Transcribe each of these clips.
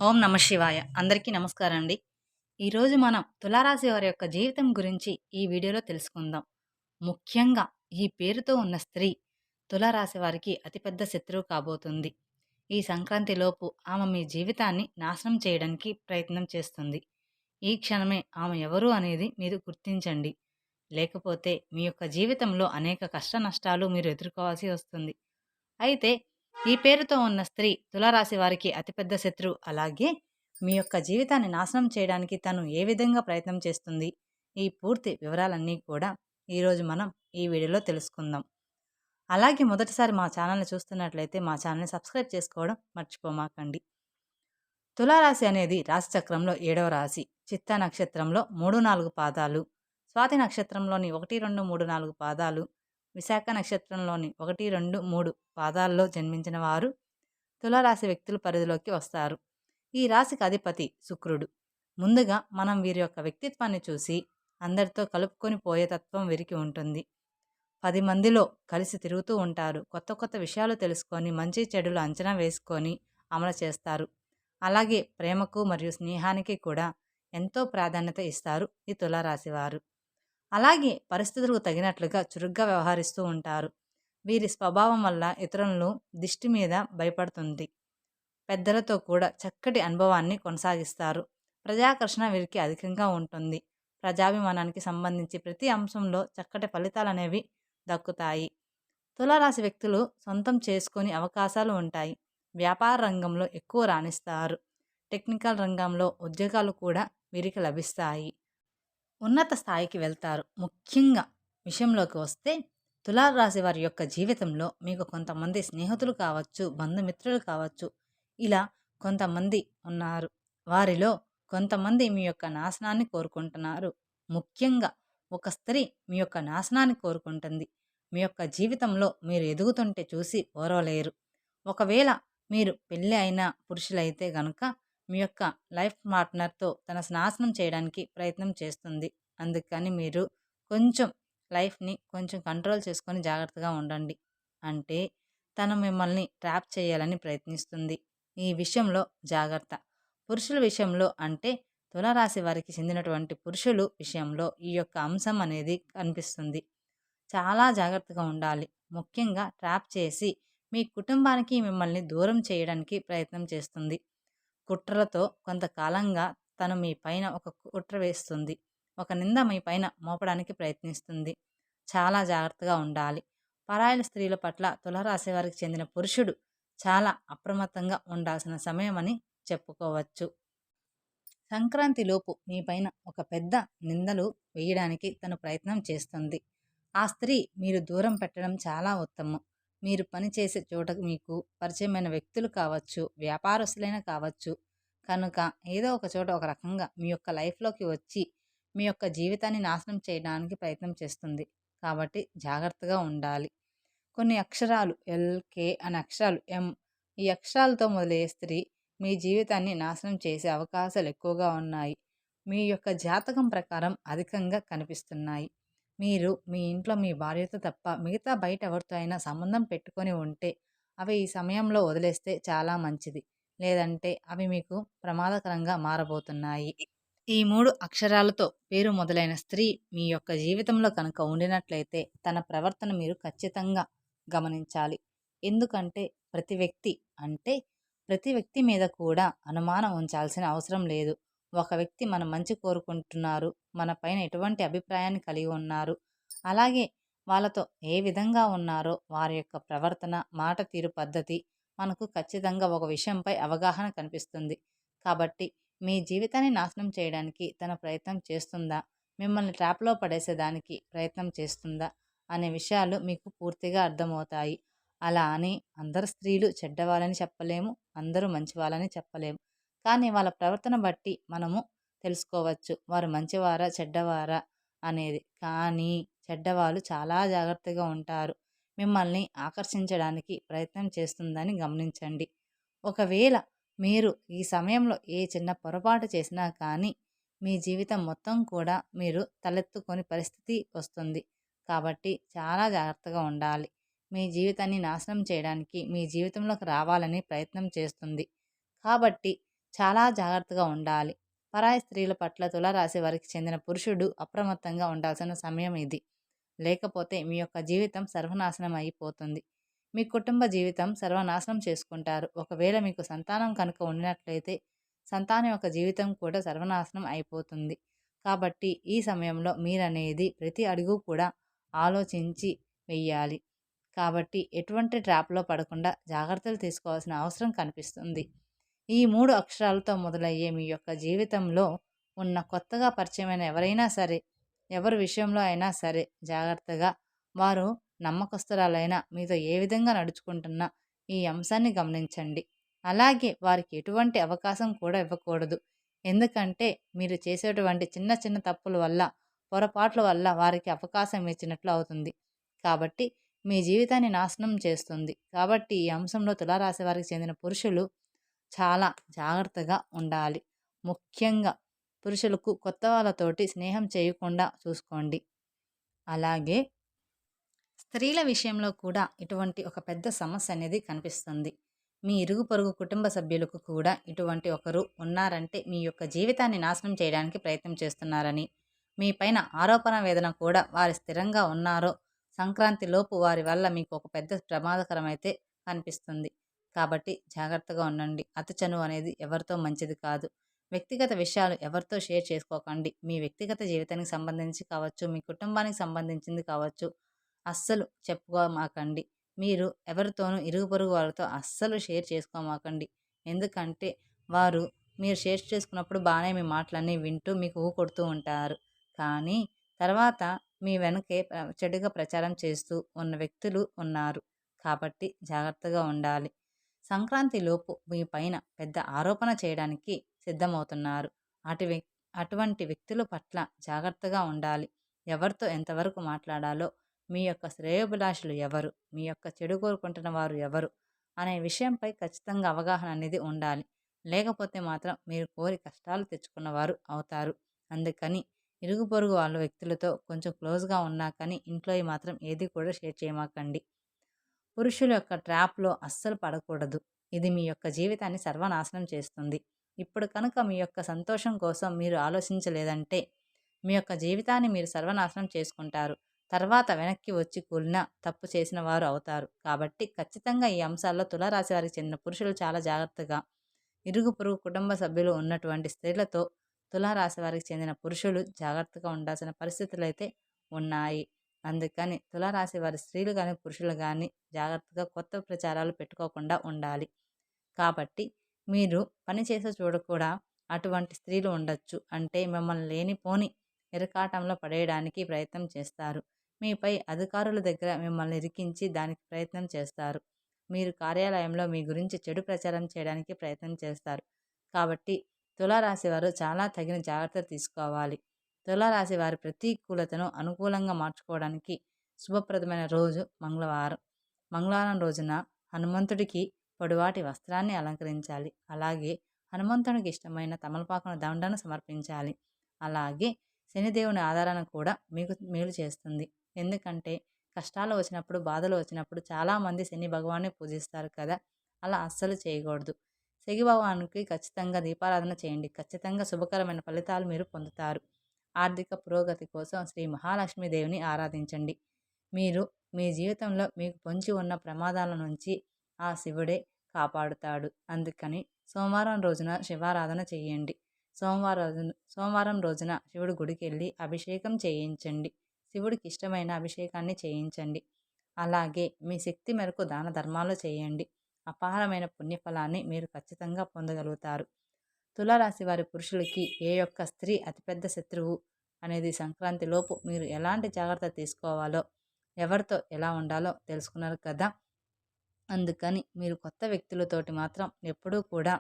ఓం నమ శివాయ. అందరికీ నమస్కారం అండి. ఈరోజు మనం తులారాశి వారి యొక్క జీవితం గురించి ఈ వీడియోలో తెలుసుకుందాం. ముఖ్యంగా ఈ పేరుతో ఉన్న స్త్రీ తులారాశి వారికి అతిపెద్ద శత్రువు కాబోతుంది. ఈ సంక్రాంతిలోపు ఆమె మీ జీవితాన్ని నాశనం చేయడానికి ప్రయత్నం చేస్తుంది. ఈ క్షణమే ఆమె ఎవరు అనేది మీరు గుర్తించండి. లేకపోతే మీ యొక్క జీవితంలో అనేక కష్ట నష్టాలు మీరు ఎదుర్కోవాల్సి వస్తుంది. అయితే ఈ పేరుతో ఉన్న స్త్రీ తులారాశి వారికి అతిపెద్ద శత్రువు. అలాగే మీ యొక్క జీవితాన్ని నాశనం చేయడానికి తను ఏ విధంగా ప్రయత్నం చేస్తుంది, ఈ పూర్తి వివరాలన్నీ కూడా ఈరోజు మనం ఈ వీడియోలో తెలుసుకుందాం. అలాగే మొదటిసారి మా ఛానల్ని చూస్తున్నట్లయితే మా ఛానల్ని సబ్స్క్రైబ్ చేసుకోవడం మర్చిపోమాకండి. తులారాశి అనేది రాశిచక్రంలో 7వ రాశి. చిత్తా నక్షత్రంలో 3-4 పాదాలు, స్వాతి నక్షత్రంలోని 1, 2, 3, 4 పాదాలు, విశాఖ నక్షత్రంలోని 1, 2, 3 పాదాల్లో జన్మించిన వారు తులారాశి వ్యక్తుల పరిధిలోకి వస్తారు. ఈ రాశికి అధిపతి శుక్రుడు. ముందుగా మనం వీరి యొక్క వ్యక్తిత్వాన్ని చూసి అందరితో కలుపుకొని పోయే తత్వం వీరికి ఉంటుంది. 10 మందిలో కలిసి తిరుగుతూ ఉంటారు. కొత్త కొత్త విషయాలు తెలుసుకొని మంచి చెడులు అంచనా వేసుకొని అమలు చేస్తారు. అలాగే ప్రేమకు మరియు స్నేహానికి కూడా ఎంతో ప్రాధాన్యత ఇస్తారు ఈ తులారాశి వారు. అలాగే పరిస్థితులకు తగినట్లుగా చురుగ్గా వ్యవహరిస్తూ ఉంటారు. వీరి స్వభావం వల్ల ఇతరులను దిష్టి మీద భయపడుతుంది. పెద్దలతో కూడా చక్కటి అనుభవాన్ని కొనసాగిస్తారు. ప్రజాకర్షణ వీరికి అధికంగా ఉంటుంది. ప్రజాభిమానానికి సంబంధించి ప్రతి అంశంలో చక్కటి ఫలితాలనేవి దక్కుతాయి. తులారాశి వ్యక్తులు సొంతం చేసుకొని అవకాశాలు ఉంటాయి. వ్యాపార రంగంలో ఎక్కువ రాణిస్తారు. టెక్నికల్ రంగంలో ఉద్యోగాలు కూడా వీరికి లభిస్తాయి. ఉన్నత స్థాయికి వెళ్తారు. ముఖ్యంగా విషయంలోకి వస్తే తులారాశి వారి యొక్క జీవితంలో మీకు కొంతమంది స్నేహితులు కావచ్చు, బంధుమిత్రులు కావచ్చు, ఇలా కొంతమంది ఉన్నారు. వారిలో కొంతమంది మీ యొక్క నాశనాన్ని కోరుకుంటున్నారు. ముఖ్యంగా ఒక స్త్రీ మీ యొక్క నాశనాన్ని కోరుకుంటుంది. మీ యొక్క జీవితంలో మీరు ఎదుగుతుంటే చూసి ఓర్వలేరు. ఒకవేళ మీరు పెళ్ళి అయిన పురుషులైతే గనుక మీ యొక్క లైఫ్ పార్ట్నర్తో తన నాశనం చేయడానికి ప్రయత్నం చేస్తుంది. అందుకని మీరు కొంచెం లైఫ్ని కొంచెం కంట్రోల్ చేసుకొని జాగ్రత్తగా ఉండండి. అంటే తను మిమ్మల్ని ట్రాప్ చేయాలని ప్రయత్నిస్తుంది. ఈ విషయంలో జాగ్రత్త. పురుషుల విషయంలో అంటే తులారాశి వారికి చెందినటువంటి పురుషులు విషయంలో ఈ యొక్క అంశం అనేది కనిపిస్తుంది. చాలా జాగ్రత్తగా ఉండాలి. ముఖ్యంగా ట్రాప్ చేసి మీ కుటుంబానికి మిమ్మల్ని దూరం చేయడానికి ప్రయత్నం చేస్తుంది. కుట్రలతో కొంతకాలంగా తను మీ పైన ఒక కుట్ర వేస్తుంది. ఒక నింద మీ పైన మోపడానికి ప్రయత్నిస్తుంది. చాలా జాగ్రత్తగా ఉండాలి. పరాయిల స్త్రీల పట్ల తులారాశి వారికి చెందిన పురుషుడు చాలా అప్రమత్తంగా ఉండాల్సిన సమయమని చెప్పుకోవచ్చు. సంక్రాంతిలోపు మీ పైన ఒక పెద్ద నిందలు వేయడానికి తను ప్రయత్నం చేస్తుంది. ఆ స్త్రీ మీరు దూరం పెట్టడం చాలా ఉత్తమం. మీరు పనిచేసే చోటకు మీకు పరిచయమైన వ్యక్తులు కావచ్చు, వ్యాపారస్తులైన కావచ్చు, కనుక ఏదో ఒక చోట ఒక రకంగా మీ యొక్క లైఫ్లోకి వచ్చి మీ యొక్క జీవితాన్ని నాశనం చేయడానికి ప్రయత్నం చేస్తుంది. కాబట్టి జాగ్రత్తగా ఉండాలి. కొన్ని అక్షరాలు ఎల్కే అనే అక్షరాలు ఎం, ఈ అక్షరాలతో మొదలయ్యే స్త్రీ మీ జీవితాన్ని నాశనం చేసే అవకాశాలు ఎక్కువగా ఉన్నాయి. మీ యొక్క జాతకం ప్రకారం అధికంగా కనిపిస్తున్నాయి. మీరు మీ ఇంట్లో మీ భార్యతో తప్ప మిగతా బయట ఎవరితో అయినా సంబంధం పెట్టుకొని ఉంటే అవి ఈ సమయంలో వదిలేస్తే చాలా మంచిది. లేదంటే అవి మీకు ప్రమాదకరంగా మారబోతున్నాయి. ఈ 3 అక్షరాలతో పేరు మొదలైన స్త్రీ మీ యొక్క జీవితంలో కనుక ఉండినట్లయితే తన ప్రవర్తన మీరు ఖచ్చితంగా గమనించాలి. ఎందుకంటే ప్రతి వ్యక్తి అంటే ప్రతి వ్యక్తి మీద కూడా అనుమానం ఉంచాల్సిన అవసరం లేదు. ఒక వ్యక్తి మన మంచి కోరుకుంటున్నారు, మన పైన ఎటువంటి అభిప్రాయాన్ని కలిగి ఉన్నారు, అలాగే వాళ్ళతో ఏ విధంగా ఉన్నారో వారి యొక్క ప్రవర్తన, మాట తీరు, పద్ధతి మనకు ఖచ్చితంగా ఒక విషయంపై అవగాహన కనిపిస్తుంది. కాబట్టి మీ జీవితాన్ని నాశనం చేయడానికి తన ప్రయత్నం చేస్తుందా, మిమ్మల్ని ట్రాప్లో పడేసేదానికి ప్రయత్నం చేస్తుందా అనే విషయాలు మీకు పూర్తిగా అర్థమవుతాయి. అలా అని అందరు స్త్రీలు చెడ్డవాళ్ళని చెప్పలేము, అందరూ మంచి వాళ్ళని చెప్పలేము. కానీ వాళ్ళ ప్రవర్తన బట్టి మనము తెలుసుకోవచ్చు వారు మంచివారా చెడ్డవారా అనేది. కానీ చెడ్డవాళ్ళు చాలా జాగ్రత్తగా ఉంటారు. మిమ్మల్ని ఆకర్షించడానికి ప్రయత్నం చేస్తుందని గమనించండి. ఒకవేళ మీరు ఈ సమయంలో ఏ చిన్న పొరపాటు చేసినా కానీ మీ జీవితం మొత్తం కూడా మీరు తలెత్తుకొని పరిస్థితి వస్తుంది. కాబట్టి చాలా జాగ్రత్తగా ఉండాలి. మీ జీవితాన్ని నాశనం చేయడానికి మీ జీవితంలోకి రావాలని ప్రయత్నం చేస్తుంది. కాబట్టి చాలా జాగ్రత్తగా ఉండాలి. పరాయి స్త్రీల పట్ల తులారాశి వారికి చెందిన పురుషుడు అప్రమత్తంగా ఉండాల్సిన సమయం ఇది. లేకపోతే మీ యొక్క జీవితం సర్వనాశనం అయిపోతుంది. మీ కుటుంబ జీవితం సర్వనాశనం చేసుకుంటారు. ఒకవేళ మీకు సంతానం కనుక ఉన్నట్లయితే సంతానం యొక్క జీవితం కూడా సర్వనాశనం అయిపోతుంది. కాబట్టి ఈ సమయంలో మీరనేది ప్రతి అడుగు కూడా ఆలోచించి వెయ్యాలి. కాబట్టి ఎటువంటి ట్రాప్‌లో పడకుండా జాగ్రత్తలు తీసుకోవాల్సిన అవసరం కనిపిస్తుంది. ఈ 3 అక్షరాలతో మొదలయ్యే మీ యొక్క జీవితంలో ఉన్న కొత్తగా పరిచయమైన ఎవరైనా సరే, ఎవరి విషయంలో అయినా సరే జాగ్రత్తగా వారు నమ్మకస్తురాలైన మీతో ఏ విధంగా నడుచుకుంటున్నా ఈ అంశాన్ని గమనించండి. అలాగే వారికి ఎటువంటి అవకాశం కూడా ఇవ్వకూడదు. ఎందుకంటే మీరు చేసేటువంటి చిన్న చిన్న తప్పుల వల్ల, పొరపాట్ల వల్ల వారికి అవకాశం ఇచ్చినట్లు అవుతుంది. కాబట్టి మీ జీవితాన్ని నాశనం చేస్తుంది. కాబట్టి ఈ అంశంలో తులారాశి వారికి చెందిన పురుషులు చాలా జాగ్రత్తగా ఉండాలి. ముఖ్యంగా పురుషులకు కొత్త వాళ్ళతోటి స్నేహం చేయకుండా చూసుకోండి. అలాగే స్త్రీల విషయంలో కూడా ఇటువంటి ఒక పెద్ద సమస్య అనేది కనిపిస్తుంది. మీ ఇరుగు పొరుగు కుటుంబ సభ్యులకు కూడా ఇటువంటి ఒకరు ఉన్నారంటే మీ యొక్క జీవితాన్ని నాశనం చేయడానికి ప్రయత్నం చేస్తున్నారని, మీ పైన ఆరోపణ వేదన కూడా వారి స్థిరంగా ఉన్నారో సంక్రాంతి లోపు వారి వల్ల మీకు ఒక పెద్ద ప్రమాదకరమైతే కనిపిస్తుంది. కాబట్టి జాగ్రత్తగా ఉండండి. అతి చనువు అనేది ఎవరితో మంచిది కాదు. వ్యక్తిగత విషయాలు ఎవరితో షేర్ చేసుకోకండి. మీ వ్యక్తిగత జీవితానికి సంబంధించి కావచ్చు, మీ కుటుంబానికి సంబంధించింది కావచ్చు, అస్సలు చెప్పుకోమాకండి. మీరు ఎవరితోనూ ఇరుగు పొరుగు వాళ్ళతో అస్సలు షేర్ చేసుకోమాకండి. ఎందుకంటే వారు మీరు షేర్ చేసుకున్నప్పుడు బాగానే మీ మాటలన్నీ వింటూ మీకు కొడుతూ ఉంటారు. కానీ తర్వాత మీ వెనకే చెడుగా ప్రచారం చేస్తూ ఉన్న వ్యక్తులు ఉన్నారు. కాబట్టి జాగ్రత్తగా ఉండాలి. సంక్రాంతిలోపు మీ పైన పెద్ద ఆరోపణ చేయడానికి సిద్ధమవుతున్నారు. అటు వ్యక్ అటువంటి వ్యక్తుల పట్ల జాగ్రత్తగా ఉండాలి. ఎవరితో ఎంతవరకు మాట్లాడాలో, మీ యొక్క శ్రేయోభిలాషులు ఎవరు, మీ యొక్క చెడు కోరుకుంటున్న వారు ఎవరు అనే విషయంపై ఖచ్చితంగా అవగాహన అనేది ఉండాలి. లేకపోతే మాత్రం మీరు కోరి కష్టాలు తెచ్చుకున్నవారు అవుతారు. అందుకని ఇరుగు పొరుగు వాళ్ళ వ్యక్తులతో కొంచెం క్లోజ్గా ఉన్నా కానీ ఇంట్లోవి మాత్రం ఏది కూడా షేర్ చేయమాకండి. పురుషుల యొక్క ట్రాప్‌లో అస్సలు పడకూడదు. ఇది మీ యొక్క జీవితాన్ని సర్వనాశనం చేస్తుంది. ఇప్పుడు కనుక మీ యొక్క సంతోషం కోసం మీరు ఆలోచించలేదంటే, మీ యొక్క జీవితాన్ని మీరు సర్వనాశనం చేసుకుంటారు. తర్వాత వెనక్కి వచ్చి కూలినా తప్పు చేసిన వారు అవుతారు. కాబట్టి ఖచ్చితంగా ఈ అంశాల్లో తులారాశి వారికి చెందిన పురుషులు చాలా జాగ్రత్తగా, ఇరుగు పొరుగు కుటుంబ సభ్యులు ఉన్నటువంటి స్త్రీలతో తులారాశి వారికి చెందిన పురుషులు జాగ్రత్తగా ఉండాల్సిన పరిస్థితులైతే ఉన్నాయి. అందుకని తులారాశి వారి స్త్రీలు కానీ పురుషులు కానీ జాగ్రత్తగా కొత్త ప్రచారాలు పెట్టుకోకుండా ఉండాలి. కాబట్టి మీరు పని చేసే చోట కూడా అటువంటి స్త్రీలు ఉండొచ్చు. అంటే మిమ్మల్ని లేనిపోని ఇరకాటంలో పడేయడానికి ప్రయత్నం చేస్తారు. మీపై అధికారుల దగ్గర మిమ్మల్ని ఇరికించి దానికి ప్రయత్నం చేస్తారు. మీరు కార్యాలయంలో మీ గురించి చెడు ప్రచారం చేయడానికి ప్రయత్నం చేస్తారు. కాబట్టి తులారాశి వారు చాలా తగిన జాగ్రత్తలు తీసుకోవాలి. తులారాశి వారి ప్రతికూలతను అనుకూలంగా మార్చుకోవడానికి శుభప్రదమైన రోజు మంగళవారం. మంగళవారం రోజున హనుమంతుడికి పొడవాటి వస్త్రాన్ని అలంకరించాలి. అలాగే హనుమంతునికి ఇష్టమైన తమలపాకున దండను సమర్పించాలి. అలాగే శనిదేవుని ఆరాధన కూడా మీకు మేలు చేస్తుంది. ఎందుకంటే కష్టాలు వచ్చినప్పుడు, బాధలు వచ్చినప్పుడు చాలామంది శని భగవాన్ని పూజిస్తారు కదా! అలా అస్సలు చేయకూడదు. శని భగవానునికి ఖచ్చితంగా దీపారాధన చేయండి. ఖచ్చితంగా శుభకరమైన ఫలితాలు మీరు పొందుతారు. ఆర్థిక పురోగతి కోసం శ్రీ మహాలక్ష్మీదేవిని ఆరాధించండి. మీరు మీ జీవితంలో మీకు పొంచి ఉన్న ప్రమాదాల నుంచి ఆ శివుడే కాపాడుతాడు. అందుకని సోమవారం రోజున శివారాధన చేయండి. సోమవారం రోజున శివుడి గుడికి వెళ్ళి అభిషేకం చేయించండి. శివుడికి ఇష్టమైన అభిషేకాన్ని చేయించండి. అలాగే మీ శక్తి మేరకు దాన ధర్మాలు చేయండి. అపారమైన పుణ్యఫలాన్ని మీరు ఖచ్చితంగా పొందగలుగుతారు. తులారాశి వారి పురుషులకి ఏ యొక్క స్త్రీ అతిపెద్ద శత్రువు అనేది సంక్రాంతిలోపు మీరు ఎలాంటి జాగ్రత్త తీసుకోవాలో, ఎవరితో ఎలా ఉండాలో తెలుసుకున్నారు కదా! అందుకని మీరు కొత్త వ్యక్తులతోటి మాత్రం ఎప్పుడూ కూడా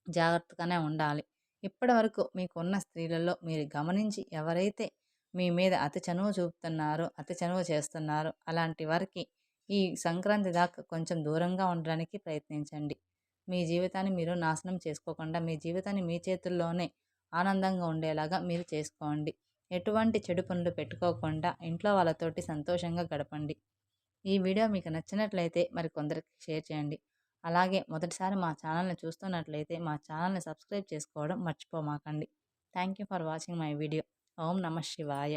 జాగ్రత్తగానే ఉండాలి. ఇప్పటివరకు మీకున్న స్త్రీలలో మీరు గమనించి ఎవరైతే మీ మీద అతి చనువు చూపుతున్నారో, అతి చనువు చేస్తున్నారో అలాంటి వారికి ఈ సంక్రాంతి దాకా కొంచెం దూరంగా ఉండడానికి ప్రయత్నించండి. మీ జీవితాన్ని మీరు నాశనం చేసుకోకుండా మీ జీవితాన్ని మీ చేతుల్లోనే ఆనందంగా ఉండేలాగా మీరు చేసుకోండి. ఎటువంటి చెడు పనులు పెట్టుకోకుండా ఇంట్లో వాళ్ళతోటి సంతోషంగా గడపండి. ఈ వీడియో మీకు నచ్చినట్లయితే మరి కొందరికి షేర్ చేయండి. అలాగే మొదటిసారి మా ఛానల్‌ని చూస్తున్నట్లయితే మా ఛానల్‌ని సబ్స్క్రైబ్ చేసుకోవడం మర్చిపోమాకండి. Thank you for watching my video. ఓం నమః శివాయ.